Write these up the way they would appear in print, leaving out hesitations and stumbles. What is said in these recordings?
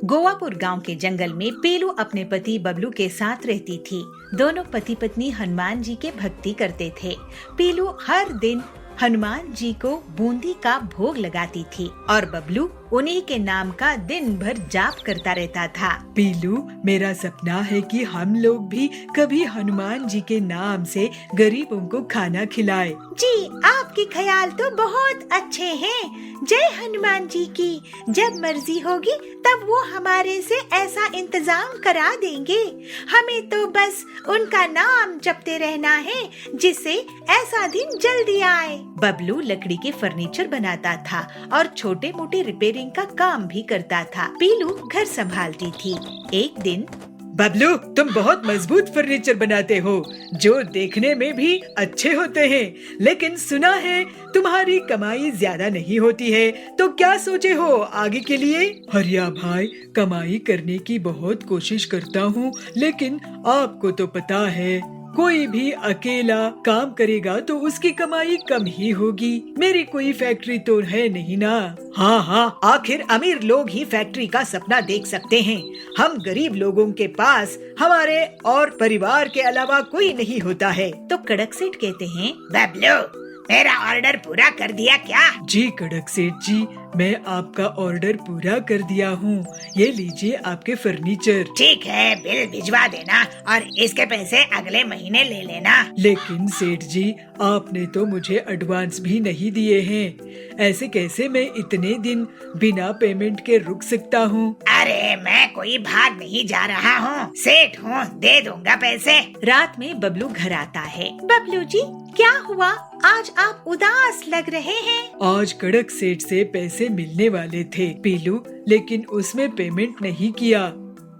गोवापुर गांव के जंगल में पीलू अपने पति बबलू के साथ रहती थी। दोनों पति पत्नी हनुमान जी के भक्ति करते थे। पीलू हर दिन हनुमान जी को बूंदी का भोग लगाती थी और बबलू उन्हीं के नाम का दिन भर जाप करता रहता था। पीलू, मेरा सपना है कि हम लोग भी कभी हनुमान जी के नाम से गरीबों को खाना खिलाए। जी, आपके ख्याल तो बहुत अच्छे हैं। जय हनुमान जी की। जब मर्जी होगी तब वो हमारे से ऐसा इंतजाम करा देंगे। हमें तो बस उनका नाम जपते रहना है जिससे ऐसा दिन जल्दी आए। बबलू लकड़ी के फर्नीचर बनाता था और छोटे मोटे रिपेयरिंग का काम भी करता था। पीलू घर संभालती थी। एक दिन, बबलू, तुम बहुत मजबूत फर्नीचर बनाते हो जो देखने में भी अच्छे होते हैं, लेकिन सुना है तुम्हारी कमाई ज्यादा नहीं होती है, तो क्या सोचे हो आगे के लिए? हरिया भाई, कमाई करने की बहुत कोशिश करता हूँ, लेकिन आपको तो पता है कोई भी अकेला काम करेगा तो उसकी कमाई कम ही होगी। मेरी कोई फैक्ट्री तो है नहीं ना। हाँ, आखिर अमीर लोग ही फैक्ट्री का सपना देख सकते हैं। हम गरीब लोगों के पास हमारे और परिवार के अलावा कोई नहीं होता है। तो कड़क सेठ कहते हैं, बबलू, मेरा ऑर्डर पूरा कर दिया क्या? जी कड़क सेठ जी, मैं आपका ऑर्डर पूरा कर दिया हूँ। ये लीजिए आपके फर्नीचर। ठीक है, बिल भिजवा देना और इसके पैसे अगले महीने ले लेना। लेकिन सेठ जी, आपने तो मुझे एडवांस भी नहीं दिए हैं। ऐसे कैसे मैं इतने दिन बिना पेमेंट के रुक सकता हूँ? अरे, मैं कोई भाग नहीं जा रहा हूँ, सेठ हूँ, दे दूंगा पैसे। रात में बबलू घर आता है। बबलू जी, क्या हुआ? आज आप उदास लग रहे हैं। आज कड़क सेठ से पैसे मिलने वाले थे पीलू, लेकिन उसमें पेमेंट नहीं किया।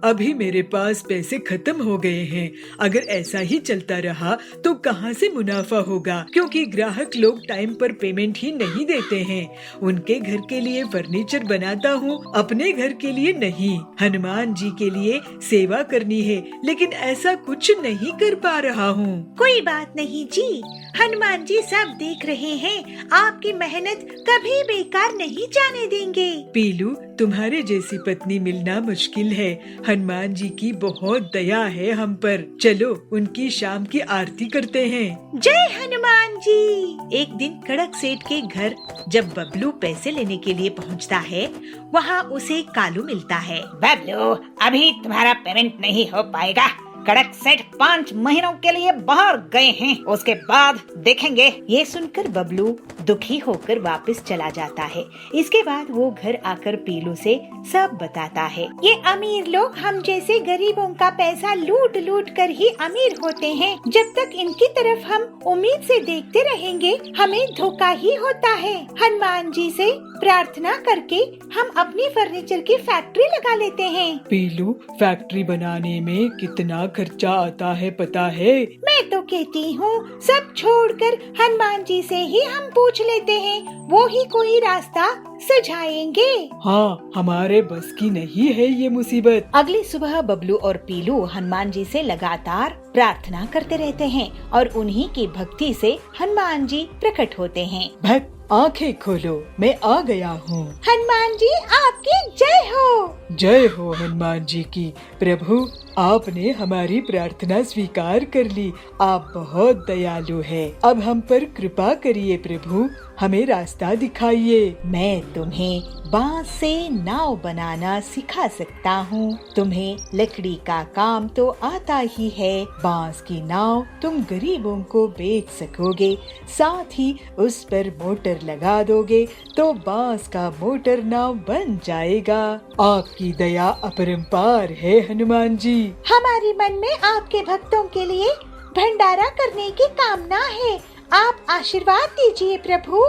अभी मेरे पास पैसे खत्म हो गए हैं। अगर ऐसा ही चलता रहा तो कहाँ से मुनाफा होगा, क्योंकि ग्राहक लोग टाइम पर पेमेंट ही नहीं देते हैं। उनके घर के लिए फर्नीचर बनाता हूँ, अपने घर के लिए नहीं। हनुमान जी के लिए सेवा करनी है, लेकिन ऐसा कुछ नहीं कर पा रहा हूँ। कोई बात नहीं जी, हनुमान जी सब देख रहे हैं। आपकी मेहनत कभी बेकार नहीं जाने देंगे। पीलू, तुम्हारे जैसी पत्नी मिलना मुश्किल है। हनुमान जी की बहुत दया है हम पर। चलो उनकी शाम की आरती करते हैं। जय हनुमान जी। एक दिन कड़क सेठ के घर जब बबलू पैसे लेने के लिए पहुंचता है, वहाँ उसे कालू मिलता है। बबलू, अभी तुम्हारा पेमेंट नहीं हो पाएगा। कड़क सेठ 5 महीनों के लिए बाहर गए हैं, उसके बाद देखेंगे। ये सुनकर बबलू दुखी होकर वापस चला जाता है। इसके बाद वो घर आकर पीलू से सब बताता है। ये अमीर लोग हम जैसे गरीबों का पैसा लूट लूट कर ही अमीर होते हैं। जब तक इनकी तरफ हम उम्मीद से देखते रहेंगे, हमें धोखा ही होता है। हनुमान जी से प्रार्थना करके हम अपनी फर्नीचर की फैक्ट्री लगा लेते हैं। पीलू, फैक्ट्री बनाने में कितना खर्चा आता है पता है? मैं तो कहती हूँ सब छोड़कर हनुमान जी से ही हम पूछ लेते हैं, वो ही कोई रास्ता सुझाएंगे। हाँ, हमारे बस की नहीं है ये मुसीबत। अगली सुबह बबलू और पीलू हनुमान जी से लगातार प्रार्थना करते रहते हैं और उन्हीं की भक्ति से हनुमान जी प्रकट होते हैं। भक्त, आंखें खोलो, मैं आ गया हूँ। हनुमान जी आपकी जय हो। जय हो हनुमान जी की। प्रभु, आपने हमारी प्रार्थना स्वीकार कर ली। आप बहुत दयालु हैं। अब हम पर कृपा करिए प्रभु, हमें रास्ता दिखाइए। मैं तुम्हें बांस से नाव बनाना सिखा सकता हूँ। तुम्हें लकड़ी का काम तो आता ही है। बांस की नाव तुम गरीबों को बेच सकोगे, साथ ही उस पर मोटर लगा दोगे तो बांस का मोटर नाव बन जाएगा। आपकी दया अपरंपार है हनुमान जी। हमारे मन में आपके भक्तों के लिए भंडारा करने की कामना है। आप आशीर्वाद दीजिए प्रभु।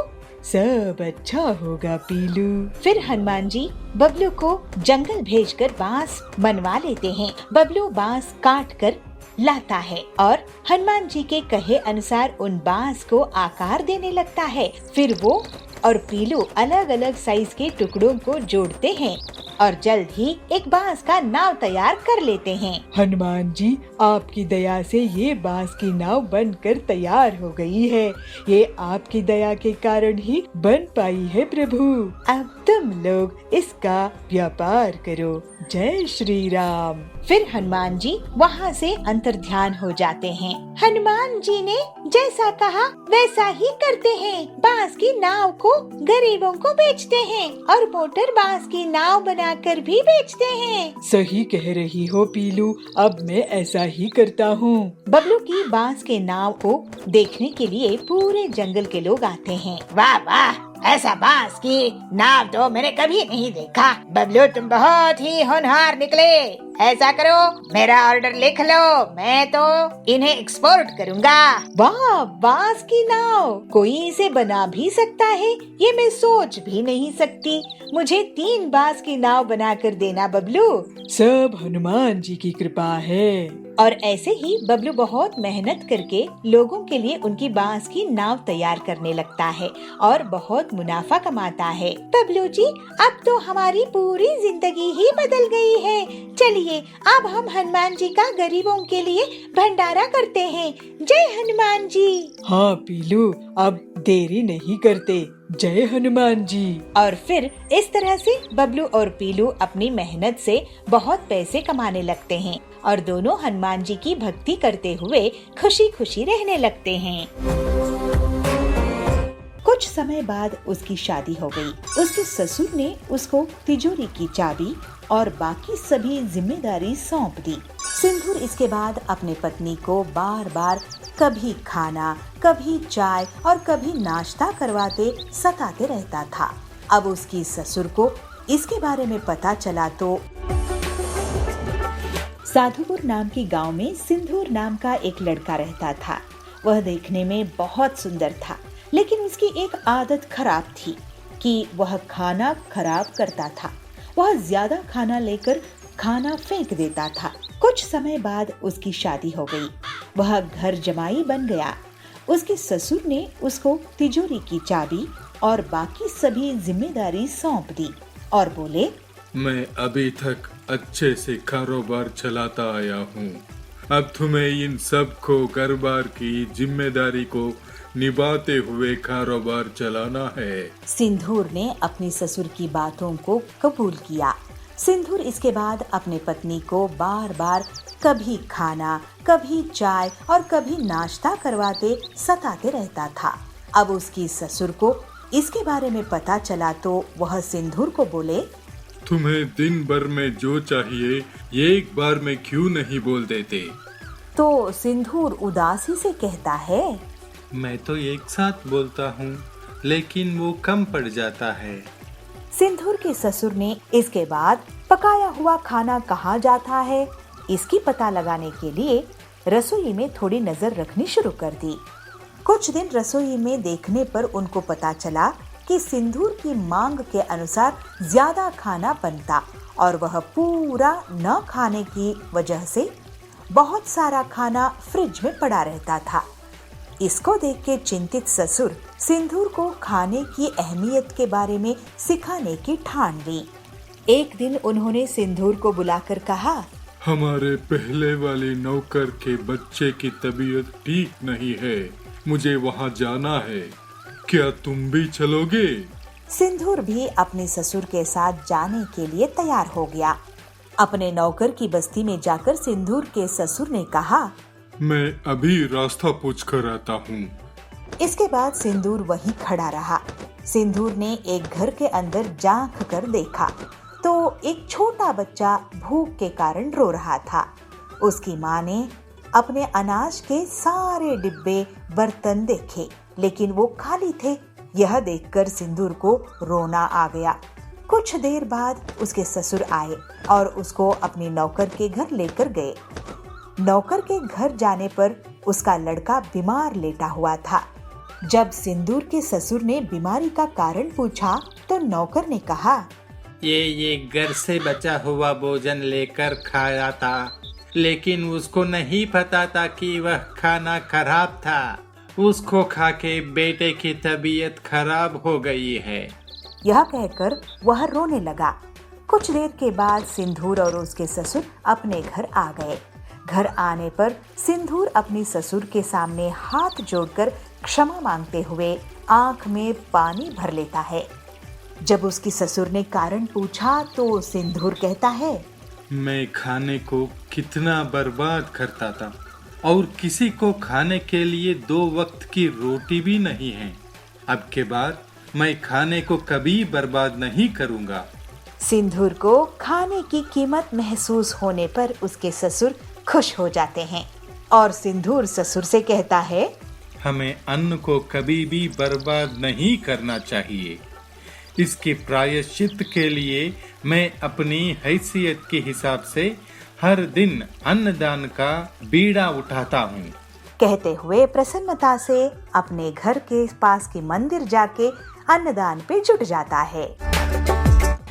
सब अच्छा होगा पीलू। फिर हनुमान जी बबलू को जंगल भेजकर बांस बनवा लेते हैं। बबलू बांस काट कर लाता है और हनुमान जी के कहे अनुसार उन बांस को आकार देने लगता है। फिर वो और पीलू अलग अलग साइज के टुकड़ों को जोड़ते हैं और जल्द ही एक बांस का नाव तैयार कर लेते हैं। हनुमान जी, आपकी दया से ये बांस की नाव बनकर तैयार हो गई है। ये आपकी दया के कारण ही बन पाई है प्रभु। अब तुम लोग इसका व्यापार करो। जय श्री राम। फिर हनुमान जी वहाँ से अंतर्ध्यान हो जाते हैं। हनुमान जी ने जैसा कहा वैसा ही करते हैं। बांस की नाव को गरीबों को बेचते हैं और मोटर बांस की नाव बनाकर भी बेचते हैं। सही कह रही हो पीलू, अब मैं ऐसा ही करता हूँ। बबलू की बांस के नाव को देखने के लिए पूरे जंगल के लोग आते हैं। वाह वाह, ऐसा बांस की नाव तो मैंने कभी नहीं देखा। बबलू, तुम बहुत ही होनहार निकले। ऐसा करो, मेरा ऑर्डर लिख लो, मैं तो इन्हें एक्सपोर्ट करूँगा। वाह, बांस की नाव कोई इसे बना भी सकता है, ये मैं सोच भी नहीं सकती। मुझे 3 बांस की नाव बनाकर देना बबलू। सब हनुमान जी की कृपा है। और ऐसे ही बबलू बहुत मेहनत करके लोगों के लिए उनकी बांस की नाव तैयार करने लगता है और बहुत मुनाफा कमाता है। बबलू जी, अब तो हमारी पूरी जिंदगी ही बदल गई है। चलिए अब हम हनुमान जी का गरीबों के लिए भंडारा करते हैं। जय हनुमान जी। हाँ पीलू, अब देरी नहीं करते। जय हनुमान जी। और फिर इस तरह से बबलू और पीलू अपनी मेहनत से बहुत पैसे कमाने लगते हैं और दोनों हनुमान जी की भक्ति करते हुए खुशी खुशी रहने लगते हैं। कुछ समय बाद उसकी शादी हो गई। उसके ससुर ने उसको तिजोरी की चाबी और बाकी सभी जिम्मेदारी सौंप दी। सिंदूर इसके बाद अपने पत्नी को बार बार कभी खाना, कभी चाय और कभी नाश्ता करवाते सताते रहता था। अब उसकी ससुर को इसके बारे में पता चला तो साधुपुर नाम के गांव में सिंदूर नाम का एक लड़का रहता था। वह देखने में बहुत सुंदर था, लेकिन उसकी एक आदत खराब थी कि वह खाना खराब करता था। वह ज्यादा खाना लेकर खाना फेंक देता था। कुछ समय बाद उसकी शादी हो गई। वह घर जमाई बन गया। उसके ससुर ने उसको तिजोरी की चाबी और बाकी सभी जिम्मेदारी सौंप दी और बोले, मैं अभी तक अच्छे से कारोबार चलाता आया हूँ। अब तुम्हें इन सब को कारोबार की जिम्मेदारी को निभाते हुए कारोबार चलाना है। सिंदूर ने अपनी ससुर की बातों को कबूल किया। सिंदूर इसके बाद अपने पत्नी को बार बार कभी खाना, कभी चाय और कभी नाश्ता करवाते सताते रहता था। अब उसकी ससुर को इसके बारे में पता चला तो वह सिंदूर को बोले, तुम्हें दिन भर में जो चाहिए एक बार में क्यों नहीं बोल देते? तो सिंदूर उदासी से कहता है, मैं तो एक साथ बोलता हूँ, लेकिन वो कम पड़ जाता है। सिंदूर के ससुर ने इसके बाद पकाया हुआ खाना कहाँ जाता है इसकी पता लगाने के लिए रसोई में थोड़ी नजर रखनी शुरू कर दी। कुछ दिन रसोई में देखने पर उनको पता चला कि सिंदूर की मांग के अनुसार ज्यादा खाना बनता और वह पूरा न खाने की वजह से बहुत सारा खाना फ्रिज में पड़ा रहता था। इसको देख के चिंतित ससुर सिंदूर को खाने की अहमियत के बारे में सिखाने की ठान ली। एक दिन उन्होंने सिंदूर को बुलाकर कहा, हमारे पहले वाले नौकर के बच्चे की तबीयत ठीक नहीं है, मुझे वहाँ जाना है, क्या तुम भी चलोगे? सिंदूर भी अपने ससुर के साथ जाने के लिए तैयार हो गया। अपने नौकर की बस्ती में जाकर सिंदूर के ससुर ने कहा, मैं अभी रास्ता पूछ कर आता हूँ। इसके बाद सिंदूर वहीं खड़ा रहा। सिंदूर ने एक घर के अंदर झांक कर देखा तो एक छोटा बच्चा भूख के कारण रो रहा था। उसकी माँ ने अपने अनाज के सारे डिब्बे बर्तन देखे, लेकिन वो खाली थे। यह देखकर सिंदूर को रोना आ गया। कुछ देर बाद उसके ससुर आए और उसको अपने नौकर के घर लेकर गए। नौकर के घर जाने पर उसका लड़का बीमार लेटा हुआ था। जब सिंदूर के ससुर ने बीमारी का कारण पूछा तो नौकर ने कहा, ये घर से बचा हुआ भोजन लेकर खाया था, लेकिन उसको नहीं पता था कि वह खाना खराब था। उसको खा के बेटे की तबीयत खराब हो गई है। यह कहकर वह रोने लगा। कुछ देर के बाद सिंदूर और उसके ससुर अपने घर आ गए। घर आने पर सिंदूर अपनी ससुर के सामने हाथ जोड़कर क्षमा मांगते हुए आंख में पानी भर लेता है। जब उसकी ससुर ने कारण पूछा तो सिंदूर कहता है, मैं खाने को कितना बर्बाद करता था और किसी को खाने के लिए 2 वक्त की रोटी भी नहीं है। अब के बाद मैं खाने को कभी बर्बाद नहीं करूंगा। सिंदूर को खाने की कीमत महसूस होने पर उसके ससुर खुश हो जाते हैं और सिंदूर ससुर से कहता है, हमें अन्न को कभी भी बर्बाद नहीं करना चाहिए। इसके प्रायश्चित के लिए मैं अपनी हैसियत के हिसाब से हर दिन अन्नदान का बीड़ा उठाता हूँ। कहते हुए प्रसन्नता से अपने घर के पास के मंदिर जाके अन्नदान पे जुट जाता है।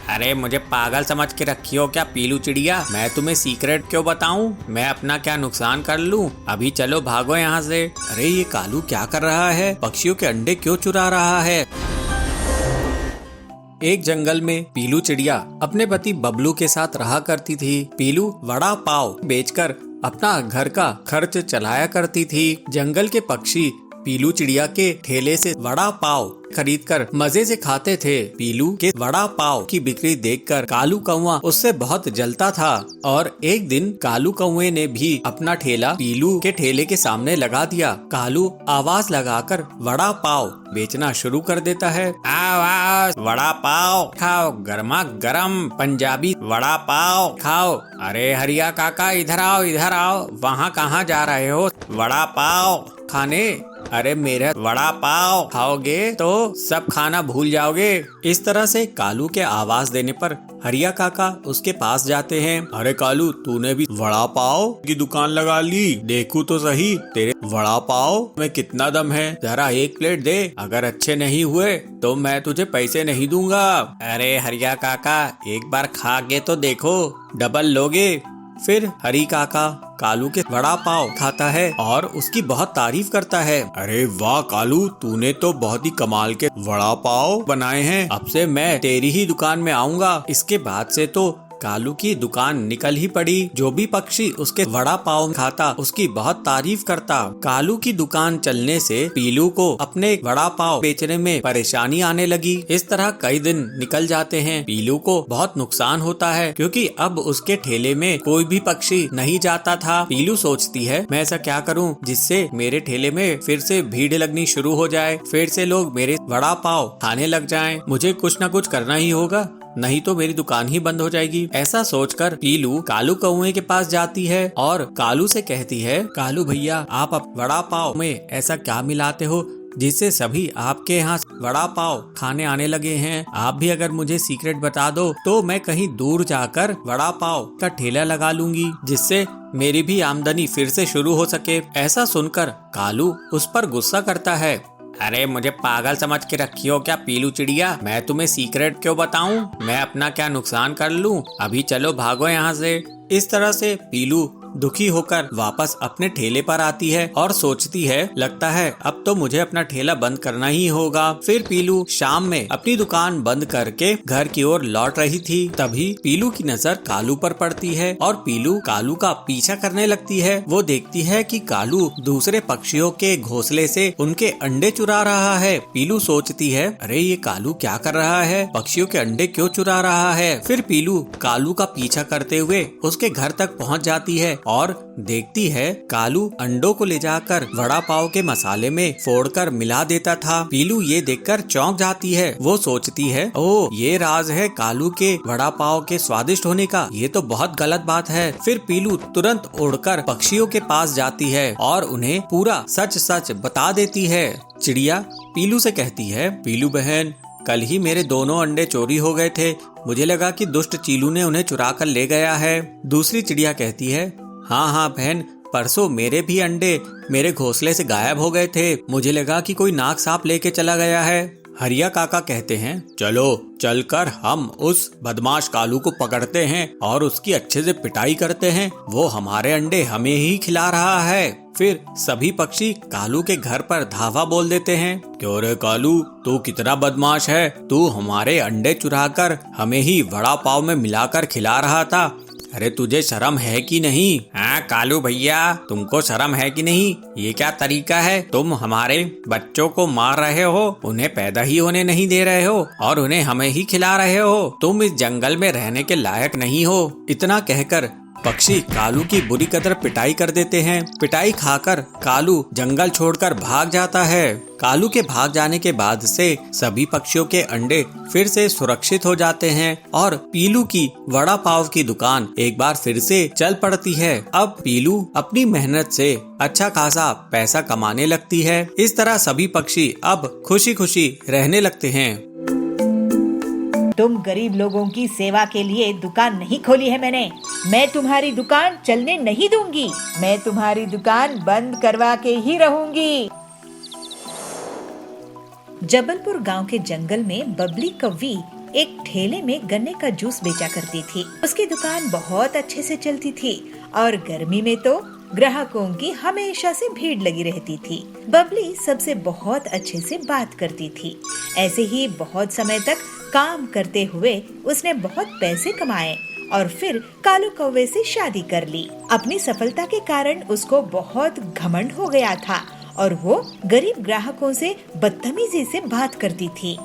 अरे मुझे पागल समझ के रखी हो क्या पीलू चिड़िया? मैं तुम्हें सीक्रेट क्यों बताऊं? मैं अपना क्या नुकसान कर लूं? अभी चलो भागो यहाँ से। अरे ये कालू क्या कर रहा है? पक्षियों के अंडे क्यों चुरा रहा है? एक जंगल में पीलू चिड़िया अपने पति बबलू के साथ रहा करती थी। पीलू वड़ा पाव बेचकर अपना घर का खर्च चलाया करती थी। जंगल के पक्षी पीलू चिड़िया के ठेले से वड़ा पाव खरीदकर मजे से खाते थे। पीलू के वड़ा पाव की बिक्री देखकर कालू कौवा उससे बहुत जलता था और एक दिन कालू कौवे ने भी अपना ठेला पीलू के ठेले के सामने लगा दिया। कालू आवाज लगाकर वड़ा पाव बेचना शुरू कर देता है। आओ आओ वड़ा पाव खाओ, गर्मा गर्म पंजाबी वड़ा पाव खाओ। अरे हरिया काका इधर आओ। वहाँ कहाँ जा रहे हो? वड़ा पाव खाने? अरे मेरा वड़ा पाव खाओगे तो सब खाना भूल जाओगे। इस तरह से कालू के आवाज देने पर हरिया काका उसके पास जाते हैं। अरे कालू, तूने भी वड़ा पाव की दुकान लगा ली? देखूं तो सही तेरे वड़ा पाव में कितना दम है। जरा एक प्लेट दे, अगर अच्छे नहीं हुए तो मैं तुझे पैसे नहीं दूंगा। अरे हरिया काका, एक बार खा के तो देखो, डबल लोगे। फिर हरी काका कालू के वड़ा पाव खाता है और उसकी बहुत तारीफ करता है। अरे वाह कालू, तूने तो बहुत ही कमाल के वड़ा पाव बनाए हैं। अब से मैं तेरी ही दुकान में आऊंगा। इसके बाद से तो कालू की दुकान निकल ही पड़ी। जो भी पक्षी उसके वड़ा पाव खाता उसकी बहुत तारीफ करता। कालू की दुकान चलने से पीलू को अपने वड़ा पाव बेचने में परेशानी आने लगी। इस तरह कई दिन निकल जाते हैं। पीलू को बहुत नुकसान होता है क्योंकि अब उसके ठेले में कोई भी पक्षी नहीं जाता था। पीलू सोचती है, मैं ऐसा क्या करूं जिससे मेरे ठेले में फिर से भीड़ लगनी शुरू हो जाए, फिर से लोग मेरे वड़ा पाव खाने लग जाएं। मुझे कुछ न कुछ करना ही होगा, नहीं तो मेरी दुकान ही बंद हो जाएगी। ऐसा सोचकर पीलू कालू कौवे के पास जाती है और कालू से कहती है, कालू भैया, आप वड़ा पाव में ऐसा क्या मिलाते हो जिससे सभी आपके यहाँ वड़ा पाव खाने आने लगे हैं? आप भी अगर मुझे सीक्रेट बता दो तो मैं कहीं दूर जाकर वड़ा पाव का ठेला लगा लूंगी, जिससे मेरी भी आमदनी फिर से शुरू हो सके। ऐसा सुनकर कालू उस पर गुस्सा करता है। अरे मुझे पागल समझ के रखी हो क्या पीलू चिड़िया? मैं तुम्हें सीक्रेट क्यों बताऊं? मैं अपना क्या नुकसान कर लूं? अभी चलो भागो यहाँ से। इस तरह से पीलू दुखी होकर वापस अपने ठेले पर आती है और सोचती है, लगता है अब तो मुझे अपना ठेला बंद करना ही होगा। फिर पीलू शाम में अपनी दुकान बंद करके घर की ओर लौट रही थी। तभी पीलू की नजर कालू पर पड़ती है और पीलू कालू का पीछा करने लगती है। वो देखती है कि कालू दूसरे पक्षियों के घोंसले से उनके अंडे चुरा रहा है। पीलू सोचती है, अरे ये कालू क्या कर रहा है? पक्षियों के अंडे क्यों चुरा रहा है? फिर पीलू कालू का पीछा करते हुए उसके घर तक पहुँच जाती है और देखती है कालू अंडों को ले जाकर वड़ा पाव के मसाले में फोड़कर मिला देता था। पीलू ये देखकर चौंक जाती है। वो सोचती है, ओह ये राज है कालू के वड़ा पाव के स्वादिष्ट होने का। ये तो बहुत गलत बात है। फिर पीलू तुरंत उड़कर पक्षियों के पास जाती है और उन्हें पूरा सच सच बता देती है। चिड़िया पीलू से कहती है, पीलू बहन, कल ही मेरे दोनों अंडे चोरी हो गए थे। मुझे लगा कि दुष्ट चीलू ने उन्हें चुरा कर ले गया है। दूसरी चिड़िया कहती है, हाँ बहन, परसों मेरे भी अंडे मेरे घोंसले से गायब हो गए थे। मुझे लगा कि कोई नाग सांप लेके चला गया है। हरिया काका कहते हैं, चलो चलकर हम उस बदमाश कालू को पकड़ते हैं और उसकी अच्छे से पिटाई करते हैं। वो हमारे अंडे हमें ही खिला रहा है। फिर सभी पक्षी कालू के घर पर धावा बोल देते हैं, क्यों रे कालू, तू कितना बदमाश है, तू हमारे अंडे चुराकर हमें ही वड़ा पाव में मिलाकर खिला रहा था। अरे तुझे शर्म है कि नहीं? हाँ कालू भैया, तुमको शर्म है कि नहीं? ये क्या तरीका है? तुम हमारे बच्चों को मार रहे हो, उन्हें पैदा ही होने नहीं दे रहे हो और उन्हें हमें ही खिला रहे हो। तुम इस जंगल में रहने के लायक नहीं हो। इतना कहकर पक्षी कालू की बुरी कदर पिटाई कर देते हैं। पिटाई खाकर कालू जंगल छोड़कर भाग जाता है। कालू के भाग जाने के बाद से सभी पक्षियों के अंडे फिर से सुरक्षित हो जाते हैं और पीलू की वड़ा पाव की दुकान एक बार फिर से चल पड़ती है। अब पीलू अपनी मेहनत से अच्छा खासा पैसा कमाने लगती है। इस तरह सभी पक्षी अब खुशी खुशी रहने लगते हैं। तुम गरीब लोगों की सेवा के लिए दुकान नहीं खोली है मैंने। मैं तुम्हारी दुकान चलने नहीं दूंगी। मैं तुम्हारी दुकान बंद करवा के ही रहूंगी। जबलपुर गांव के जंगल में बबली कौवी एक ठेले में गन्ने का जूस बेचा करती थी। उसकी दुकान बहुत अच्छे से चलती थी और गर्मी में तो ग्राहकों की हमेशा से भीड़ लगी रहती थी। बबली सबसे बहुत अच्छे से बात करती थी। ऐसे ही बहुत समय तक काम करते हुए उसने बहुत पैसे कमाए और फिर कालू कौवे से शादी कर ली। अपनी सफलता के कारण उसको बहुत घमंड हो गया था और वो गरीब ग्राहकों से बदतमीजी से बात करती थी।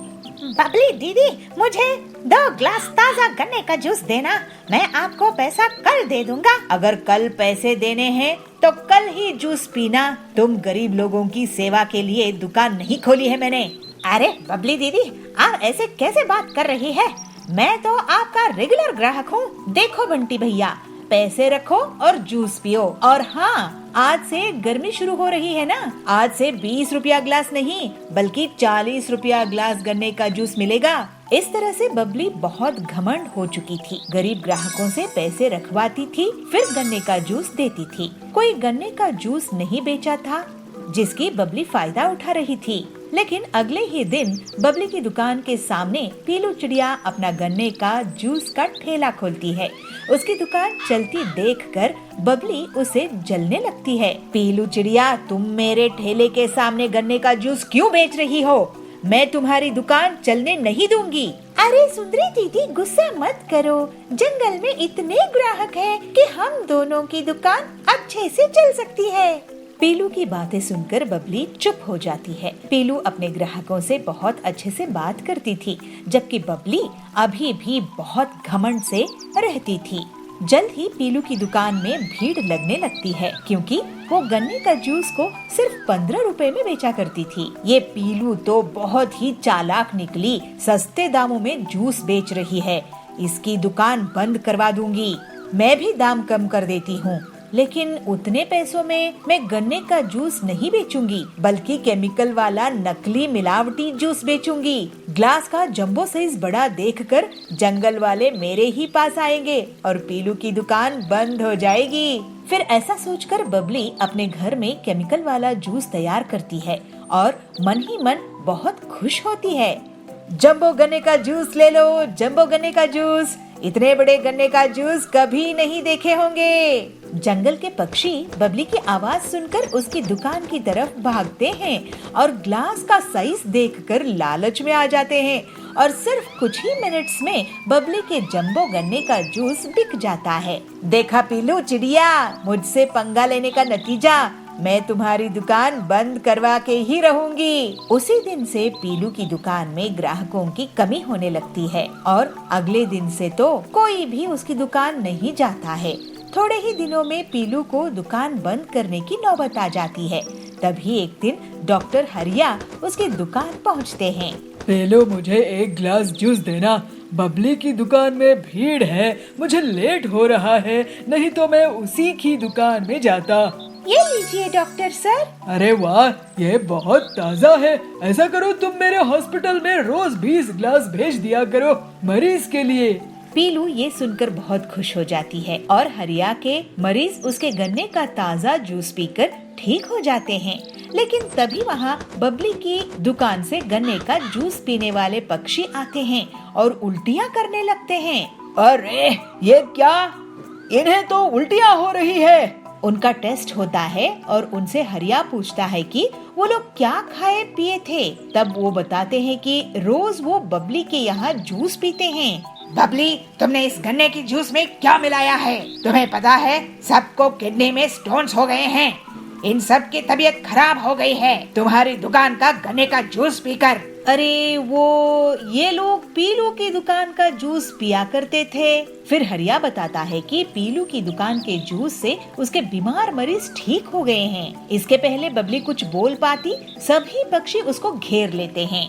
बबली दीदी, मुझे 2 ग्लास ताजा गन्ने का जूस देना। मैं आपको पैसा कल दे दूंगा। अगर कल पैसे देने हैं तो कल ही जूस पीना। तुम गरीब लोगों की सेवा के लिए दुकान नहीं खोली है मैंने। अरे बबली दीदी, आप ऐसे कैसे बात कर रही है? मैं तो आपका रेगुलर ग्राहक हूँ। देखो बंटी भैया, पैसे रखो और जूस पियो। और हाँ, आज से गर्मी शुरू हो रही है ना, आज से 20 रुपया ग्लास नहीं बल्कि 40 रुपया ग्लास गन्ने का जूस मिलेगा। इस तरह से बबली बहुत घमंड हो चुकी थी। गरीब ग्राहकों से पैसे रखवाती थी, फिर गन्ने का जूस देती थी। कोई गन्ने का जूस नहीं बेचा था जिसकी बबली फायदा उठा रही थी। लेकिन अगले ही दिन बबली की दुकान के सामने पीलू चिड़िया अपना गन्ने का जूस का ठेला खोलती है। उसकी दुकान चलती देखकर बबली उसे जलने लगती है। पीलू चिड़िया, तुम मेरे ठेले के सामने गन्ने का जूस क्यों बेच रही हो? मैं तुम्हारी दुकान चलने नहीं दूंगी। अरे सुंदरी दीदी, गुस्सा मत करो। जंगल में इतने ग्राहक हैं कि हम दोनों की दुकान अच्छे से चल सकती है। पीलू की बातें सुनकर बबली चुप हो जाती है। पीलू अपने ग्राहकों से बहुत अच्छे से बात करती थी, जबकि बबली अभी भी बहुत घमंड से रहती थी। जल्द ही पीलू की दुकान में भीड़ लगने लगती है, क्योंकि वो गन्ने का जूस को सिर्फ 15 रुपए में बेचा करती थी। ये पीलू तो बहुत ही चालाक निकली, सस्ते दामों में जूस बेच रही है। इसकी दुकान बंद करवा दूंगी। मैं भी दाम कम कर देती हूँ, लेकिन उतने पैसों में मैं गन्ने का जूस नहीं बेचूंगी, बल्कि केमिकल वाला नकली मिलावटी जूस बेचूंगी। ग्लास का जंबो साइज बड़ा देखकर जंगल वाले मेरे ही पास आएंगे और पीलू की दुकान बंद हो जाएगी। फिर ऐसा सोचकर बबली अपने घर में केमिकल वाला जूस तैयार करती है और मन ही मन बहुत खुश होती है। जंबो गन्ने का जूस ले लो, जंबो गन्ने का जूस। इतने बड़े गन्ने का जूस कभी नहीं देखे होंगे। जंगल के पक्षी बबली की आवाज सुनकर उसकी दुकान की तरफ भागते हैं और ग्लास का साइज देखकर लालच में आ जाते हैं और सिर्फ कुछ ही मिनट्स में बबली के जंबो गन्ने का जूस बिक जाता है। देखा पीलू चिड़िया, मुझसे पंगा लेने का नतीजा, मैं तुम्हारी दुकान बंद करवा के ही रहूंगी। उसी दिन से पीलू की दुकान में ग्राहकों की कमी होने लगती है और अगले दिन से तो कोई भी उसकी दुकान नहीं जाता है। थोड़े ही दिनों में पीलू को दुकान बंद करने की नौबत आ जाती है। तभी एक दिन डॉक्टर हरिया उसकी दुकान पहुंचते हैं। पीलू, मुझे 1 गिलास जूस देना। बबली की दुकान में भीड़ है, मुझे लेट हो रहा है, नहीं तो मैं उसी की दुकान में जाता। ये लीजिए डॉक्टर सर। अरे वाह, ये बहुत ताज़ा है। ऐसा करो, तुम मेरे हॉस्पिटल में रोज 20 गिलास भेज दिया करो मरीज के लिए। पीलू ये सुनकर बहुत खुश हो जाती है और हरिया के मरीज उसके गन्ने का ताज़ा जूस पीकर ठीक हो जाते हैं। लेकिन तभी वहाँ बबली की दुकान से गन्ने का जूस पीने वाले पक्षी आते हैं और उल्टियाँ करने लगते हैं। अरे ये क्या, इन्हें तो उल्टियाँ हो रही है। उनका टेस्ट होता है और उनसे हरिया पूछता है कि वो लोग क्या खाए पिए थे। तब वो बताते हैं कि रोज वो बबली के यहाँ जूस पीते हैं। बबली, तुमने इस गन्ने की जूस में क्या मिलाया है? तुम्हें पता है सबको किडनी में स्टोन्स हो गए हैं। इन सब की तबीयत खराब हो गई है तुम्हारी दुकान का गन्ने का जूस पीकर। अरे ये लोग पीलू की दुकान का जूस पिया करते थे। फिर हरिया बताता है कि पीलू की दुकान के जूस से उसके बीमार मरीज ठीक हो गए हैं। इसके पहले बबली कुछ बोल पाती, सभी पक्षी उसको घेर लेते हैं।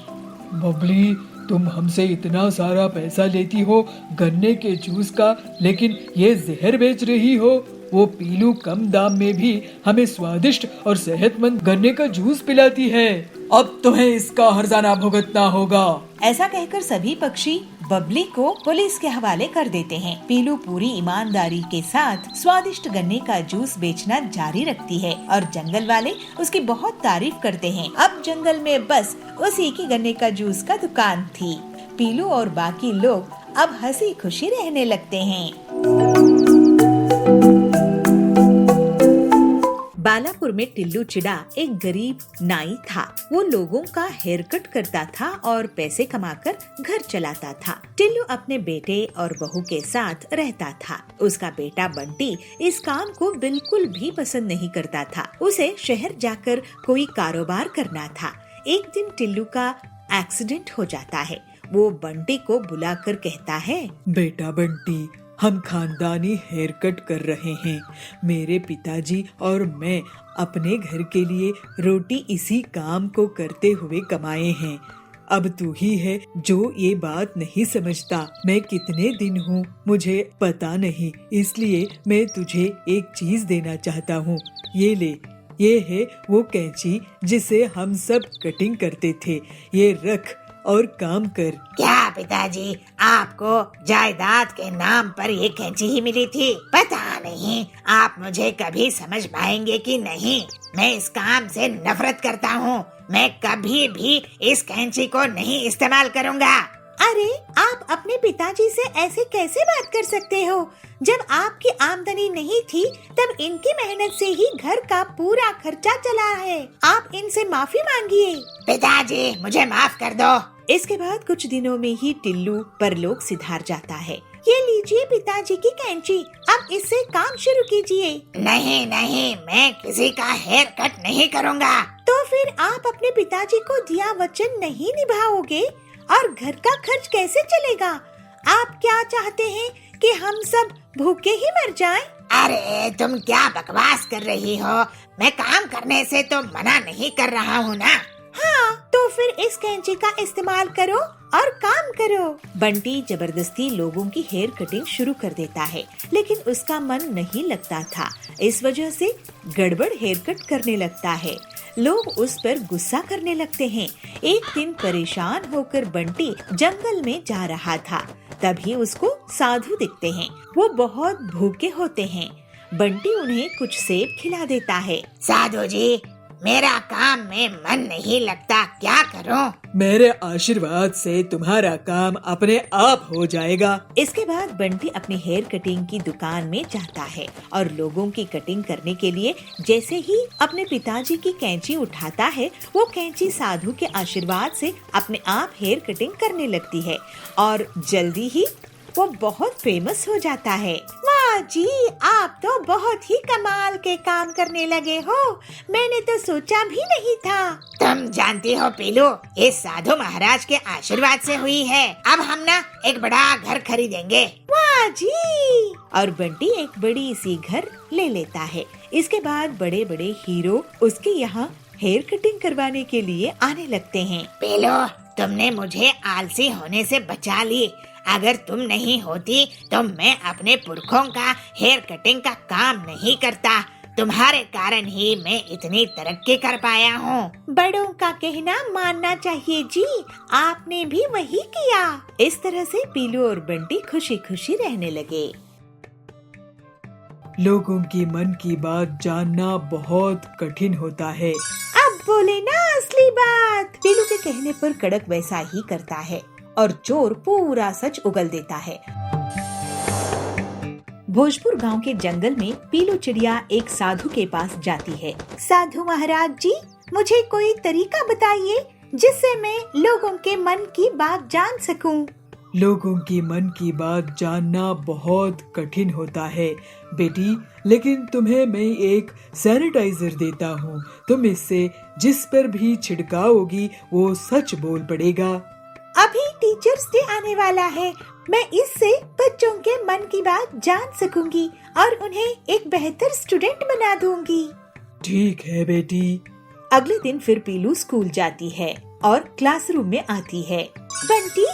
बबली, तुम हमसे इतना सारा पैसा लेती हो गन्ने के जूस का, लेकिन ये जहर बेच रही हो। वो पीलू कम दाम में भी हमें स्वादिष्ट और सेहतमंद गन्ने का जूस पिलाती है। अब तुम्हें इसका हर्जाना भुगतना होगा। ऐसा कहकर सभी पक्षी बबली को पुलिस के हवाले कर देते हैं। पीलू पूरी ईमानदारी के साथ स्वादिष्ट गन्ने का जूस बेचना जारी रखती है और जंगल वाले उसकी बहुत तारीफ करते हैं। अब जंगल में बस उसी की गन्ने का जूस का दुकान थी। पीलू और बाकी लोग अब हंसी खुशी रहने लगते हैं। बालापुर में टिल्लू चिड़ा एक गरीब नाई था। वो लोगों का हेयर कट करता था और पैसे कमाकर घर चलाता था। टिल्लू अपने बेटे और बहू के साथ रहता था। उसका बेटा बंटी इस काम को बिल्कुल भी पसंद नहीं करता था। उसे शहर जाकर कोई कारोबार करना था। एक दिन टिल्लू का एक्सीडेंट हो जाता है। वो बंटी को बुलाकर कहता है, बेटा बंटी, हम खानदानी हेयर कट कर रहे हैं। मेरे पिताजी और मैं अपने घर के लिए रोटी इसी काम को करते हुए कमाए हैं। अब तू ही है जो ये बात नहीं समझता। मैं कितने दिन हूँ मुझे पता नहीं, इसलिए मैं तुझे एक चीज देना चाहता हूँ। ये ले, ये है वो कैंची जिसे हम सब कटिंग करते थे। ये रख और काम कर। क्या पिताजी, आपको जायदाद के नाम पर ये कैंची ही मिली थी? पता नहीं आप मुझे कभी समझ पाएंगे कि नहीं। मैं इस काम से नफरत करता हूँ। मैं कभी भी इस कैंची को नहीं इस्तेमाल करूँगा। अरे, आप अपने पिताजी से ऐसे कैसे बात कर सकते हो? जब आपकी आमदनी नहीं थी तब इनकी मेहनत से ही घर का पूरा खर्चा चला है। आप इनसे माफी मांगिए। पिताजी, मुझे माफ कर दो। इसके बाद कुछ दिनों में ही टिल्लू परलोक सिधार जाता है। ये लीजिए पिताजी की कैंची, अब इससे काम शुरू कीजिए। नहीं नहीं, मैं किसी का हेयर कट नहीं करूँगा। तो फिर आप अपने पिताजी को दिया वचन नहीं निभाओगे और घर का खर्च कैसे चलेगा? आप क्या चाहते हैं कि हम सब भूखे ही मर जाएं? अरे तुम क्या बकवास कर रही हो? मैं काम करने से तो मना नहीं कर रहा हूँ ना। हाँ, तो फिर इस कैंची का इस्तेमाल करो और काम करो। बंटी जबरदस्ती लोगों की हेयर कटिंग शुरू कर देता है, लेकिन उसका मन नहीं लगता था। इस वजह से गड़बड़ हेयर कट करने लगता है। लोग उस पर गुस्सा करने लगते हैं। एक दिन परेशान होकर बंटी जंगल में जा रहा था। तभी उसको साधु दिखते हैं। वो बहुत भूखे होते हैं। बंटी उन्हें कुछ सेब खिला देता है। साधु जी, मेरा काम में मन नहीं लगता, क्या करूं? मेरे आशीर्वाद से तुम्हारा काम अपने आप हो जाएगा। इसके बाद बंटी अपनी हेयर कटिंग की दुकान में जाता है और लोगों की कटिंग करने के लिए जैसे ही अपने पिताजी की कैंची उठाता है, वो कैंची साधु के आशीर्वाद से अपने आप हेयर कटिंग करने लगती है और जल्दी ही वो बहुत फेमस हो जाता है। वाह जी, आप तो बहुत ही कमाल के काम करने लगे हो। मैंने तो सोचा भी नहीं था। तुम जानती हो पीलू, इस साधु महाराज के आशीर्वाद से हुई है। अब हम ना एक बड़ा घर खरीदेंगे। वाह जी। और बंटी एक बड़ी सी घर ले लेता है। इसके बाद बड़े बड़े हीरो उसके यहाँ हेयर कटिंग करवाने के लिए आने लगते हैं। पीलू, तुमने मुझे आलसी होने से बचा ली। अगर तुम नहीं होती तो मैं अपने पुरखों का हेयर कटिंग का काम नहीं करता। तुम्हारे कारण ही मैं इतनी तरक्की कर पाया हूँ। बड़ों का कहना मानना चाहिए जी, आपने भी वही किया। इस तरह से पीलू और बंटी खुशी खुशी रहने लगे। लोगों की मन की बात जानना बहुत कठिन होता है। अब बोले ना असली बात। पीलू के कहने पर कड़क वैसा ही करता है और चोर पूरा सच उगल देता है। भोजपुर गांव के जंगल में पीलू चिड़िया एक साधु के पास जाती है। साधु महाराज जी, मुझे कोई तरीका बताइए जिससे मैं लोगों के मन की बात जान सकूं। लोगों की मन की बात जानना बहुत कठिन होता है बेटी, लेकिन तुम्हें मैं एक सैनिटाइजर देता हूँ। तुम इससे जिस पर भी छिड़काओगी वो सच बोल पड़ेगा। अभी टीचर्स डे आने वाला है, मैं इससे बच्चों के मन की बात जान सकूंगी और उन्हें एक बेहतर स्टूडेंट बना दूंगी। ठीक है बेटी। अगले दिन फिर पीलू स्कूल जाती है और क्लासरूम में आती है। बंटी,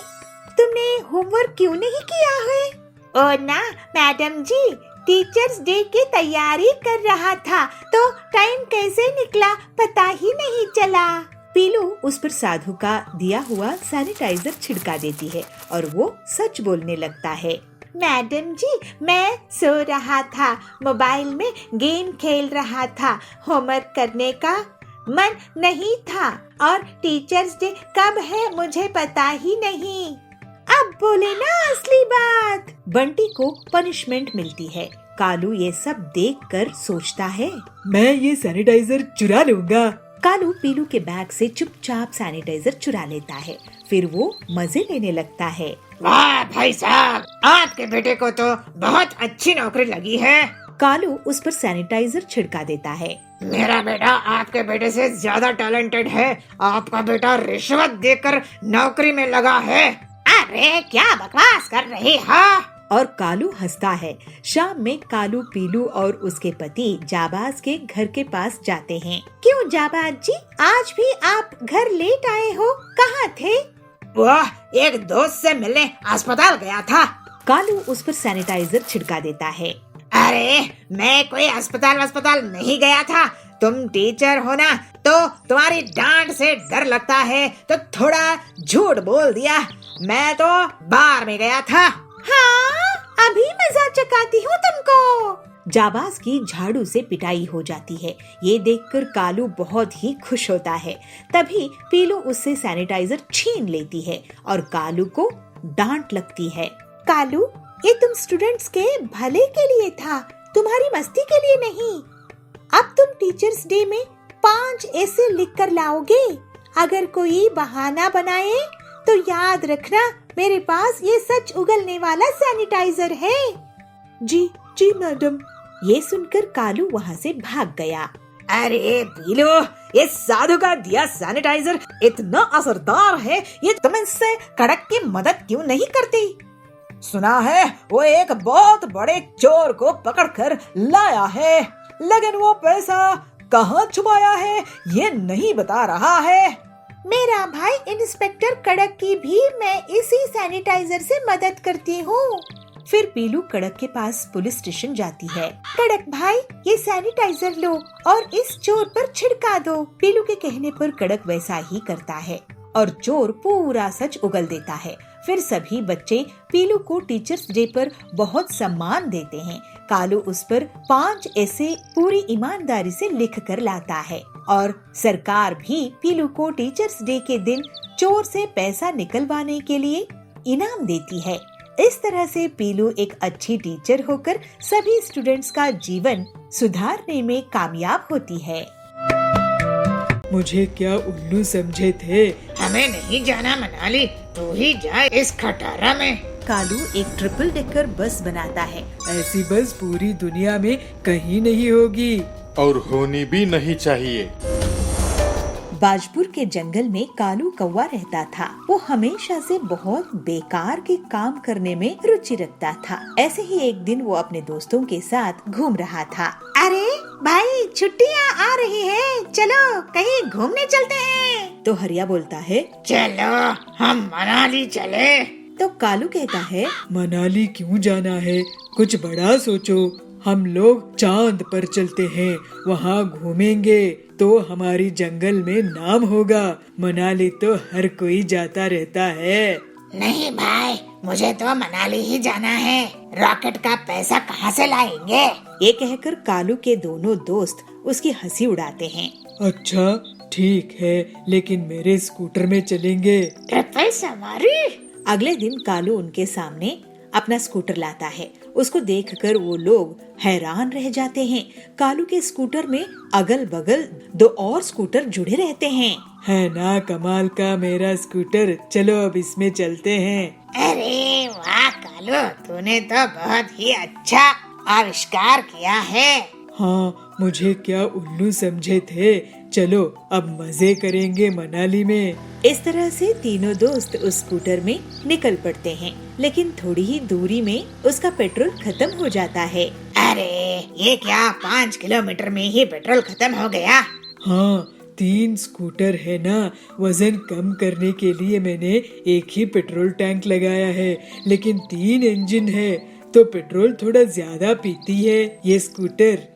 तुमने होमवर्क क्यों नहीं किया है? ओ ना मैडम जी, टीचर्स डे की तैयारी कर रहा था तो टाइम कैसे निकला पता ही नहीं चला। पीलू उस पर साधु का दिया हुआ सैनिटाइजर छिड़का देती है और वो सच बोलने लगता है। मैडम जी, मैं सो रहा था, मोबाइल में गेम खेल रहा था, होमवर्क करने का मन नहीं था और टीचर्स डे कब है मुझे पता ही नहीं। अब बोले ना असली बात। बंटी को पनिशमेंट मिलती है। कालू ये सब देखकर सोचता है, मैं ये सैनिटाइजर चुरा लूंगा। कालू पीलू के बैग से चुपचाप सैनिटाइजर चुरा लेता है। फिर वो मजे लेने लगता है। वाह भाई साहब, आपके बेटे को तो बहुत अच्छी नौकरी लगी है। कालू उस पर सैनिटाइजर छिड़का देता है। मेरा बेटा आपके बेटे से ज्यादा टैलेंटेड है। आपका बेटा रिश्वत देकर नौकरी में लगा है। अरे क्या बकवास कर रही हो? और कालू हंसता है। शाम में कालू पीलू और उसके पति जाबाज के घर के पास जाते हैं। क्यों जाबाज जी, आज भी आप घर लेट आए हो? कहाँ थे? वह एक दोस्त से मिलने अस्पताल गया था। कालू उस पर सैनिटाइजर छिड़का देता है। अरे मैं कोई अस्पताल नहीं गया था। तुम टीचर हो ना, तो तुम्हारी डांट से डर लगता है तो थोड़ा झूठ बोल दिया। मैं तो बार में गया था। हाँ, अभी मजाक चकाती हूँ तुमको। जाबाज की झाड़ू से पिटाई हो जाती है। ये देखकर कालू बहुत ही खुश होता है। तभी पीलू उससे सैनिटाइजर छीन लेती है और कालू को डांट लगती है। कालू, ये तुम स्टूडेंट्स के भले के लिए था, तुम्हारी मस्ती के लिए नहीं। अब तुम टीचर्स डे में 5 ऐसे लिख कर लाओगे। अगर कोई बहाना बनाए तो याद रखना, मेरे पास ये सच उगलने वाला सैनिटाइजर है। जी जी मैडम। ये सुनकर कालू वहाँ से भाग गया। अरे पीलू, ये साधु का दिया सैनिटाइजर इतना असरदार है, ये तुम इससे कड़क की मदद क्यों नहीं करती? सुना है वो एक बहुत बड़े चोर को पकड़कर लाया है, लेकिन वो पैसा कहाँ छुपाया है ये नहीं बता रहा है। मेरा भाई इंस्पेक्टर कड़क की भी मैं इसी सैनिटाइजर से मदद करती हूँ। फिर पीलू कड़क के पास पुलिस स्टेशन जाती है। कड़क भाई, ये सैनिटाइजर लो और इस चोर पर छिड़का दो। पीलू के कहने पर कड़क वैसा ही करता है और चोर पूरा सच उगल देता है। फिर सभी बच्चे पीलू को टीचर्स डे पर बहुत सम्मान देते हैं। कालू उस पर 5 ऐसे पूरी ईमानदारी से लिख कर लाता है और सरकार भी पीलू को टीचर्स डे के दिन चोर से पैसा निकलवाने के लिए इनाम देती है। इस तरह से पीलू एक अच्छी टीचर होकर सभी स्टूडेंट्स का जीवन सुधारने में कामयाब होती है। मुझे क्या उल्लू समझे थे? हमें नहीं जाना मनाली, तू ही जा इस खटारा में। कालू एक ट्रिपल डेकर बस बनाता है। ऐसी बस पूरी दुनिया में कहीं नहीं होगी और होनी भी नहीं चाहिए। बाजपुर के जंगल में कालू कौवा रहता था। वो हमेशा से बहुत बेकार के काम करने में रुचि रखता था। ऐसे ही एक दिन वो अपने दोस्तों के साथ घूम रहा था। अरे भाई, छुट्टियाँ आ रही है, चलो कहीं घूमने चलते हैं। तो हरिया बोलता है, चलो हम मनाली चले। तो कालू कहता है, मनाली क्यों जाना है? कुछ बड़ा सोचो। हम लोग चांद पर चलते हैं, वहाँ घूमेंगे तो हमारी जंगल में नाम होगा। मनाली तो हर कोई जाता रहता है। नहीं भाई, मुझे तो मनाली ही जाना है। रॉकेट का पैसा कहाँ से लाएंगे? ये कहकर कालू के दोनों दोस्त उसकी हंसी उड़ाते हैं। अच्छा ठीक है, लेकिन मेरे स्कूटर में चलेंगे। ट्रिपल सवारी? अगले दिन कालू उनके सामने अपना स्कूटर लाता है। उसको देखकर वो लोग हैरान रह जाते हैं। कालू के स्कूटर में अगल बगल 2 और स्कूटर जुड़े रहते हैं। है ना कमाल का मेरा स्कूटर, चलो अब इसमें चलते हैं। अरे वाह कालू, तूने तो बहुत ही अच्छा आविष्कार किया है। हाँ, मुझे क्या उल्लू समझे थे। चलो अब मजे करेंगे मनाली में। इस तरह से तीनों दोस्त उस स्कूटर में निकल पड़ते हैं, लेकिन थोड़ी ही दूरी में उसका पेट्रोल खत्म हो जाता है। अरे ये क्या, 5 किलोमीटर में ही पेट्रोल खत्म हो गया? हाँ, 3 स्कूटर है ना, वजन कम करने के लिए मैंने एक ही पेट्रोल टैंक लगाया है, लेकिन 3 इंजन है तो पेट्रोल थोड़ा ज्यादा पीती है ये स्कूटर।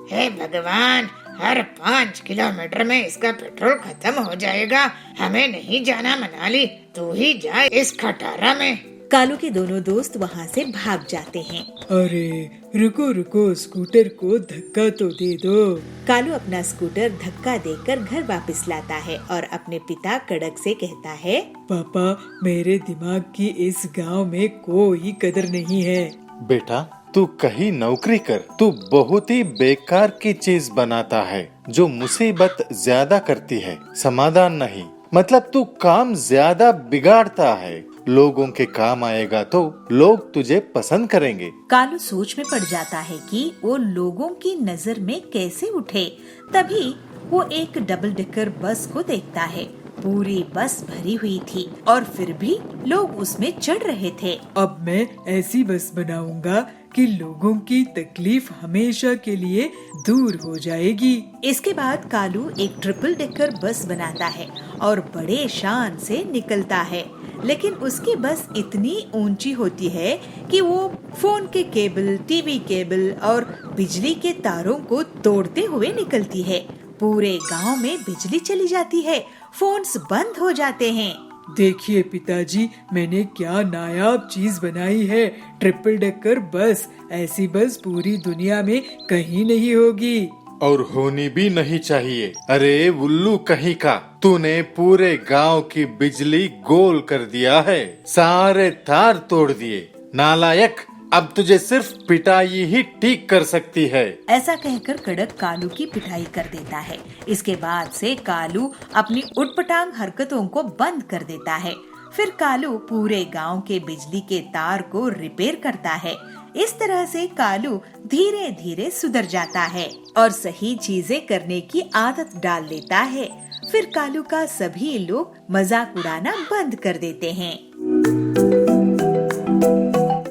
हे भगवान, हर 5 किलोमीटर में इसका पेट्रोल खत्म हो जाएगा। हमें नहीं जाना मनाली, तू ही जा इस खटारा में। कालू के दोनों दोस्त वहाँ से भाग जाते हैं। अरे रुको रुको, स्कूटर को धक्का तो दे दो। कालू अपना स्कूटर धक्का देकर घर वापस लाता है और अपने पिता कड़क से कहता है, पापा, मेरे दिमाग की इस गांव में कोई कदर नहीं है। बेटा, तू कहीं नौकरी कर। तू बहुत ही बेकार की चीज बनाता है जो मुसीबत ज्यादा करती है, समाधान नहीं। मतलब तू काम ज्यादा बिगाड़ता है। लोगों के काम आएगा तो लोग तुझे पसंद करेंगे। कालू सोच में पड़ जाता है कि वो लोगों की नजर में कैसे उठे। तभी वो एक डबल डेकर बस को देखता है। पूरी बस भरी हुई थी और फिर भी लोग उसमें चढ़ रहे थे। अब मैं ऐसी बस बनाऊंगा कि लोगों की तकलीफ हमेशा के लिए दूर हो जाएगी। इसके बाद कालू एक ट्रिपल डेकर बस बनाता है और बड़े शान से निकलता है, लेकिन उसकी बस इतनी ऊंची होती है कि वो फोन के केबल, टीवी केबल और बिजली के तारों को तोड़ते हुए निकलती है। पूरे गांव में बिजली चली जाती है, फोन्स बंद हो जाते हैं। देखिए पिताजी, मैंने क्या नायाब चीज बनाई है, ट्रिपल डेकर बस। ऐसी बस पूरी दुनिया में कहीं नहीं होगी और होनी भी नहीं चाहिए। अरे उल्लू कहीं का, तूने पूरे गांव की बिजली गोल कर दिया है, सारे तार तोड़ दिए। नालायक, अब तुझे सिर्फ पिटाई ही ठीक कर सकती है। ऐसा कहकर कड़क कालू की पिटाई कर देता है। इसके बाद से कालू अपनी उटपटांग हरकतों को बंद कर देता है। फिर कालू पूरे गांव के बिजली के तार को रिपेयर करता है। इस तरह से कालू धीरे धीरे सुधर जाता है और सही चीजें करने की आदत डाल लेता है। फिर कालू का सभी लोग मजाक उड़ाना बंद कर देते हैं।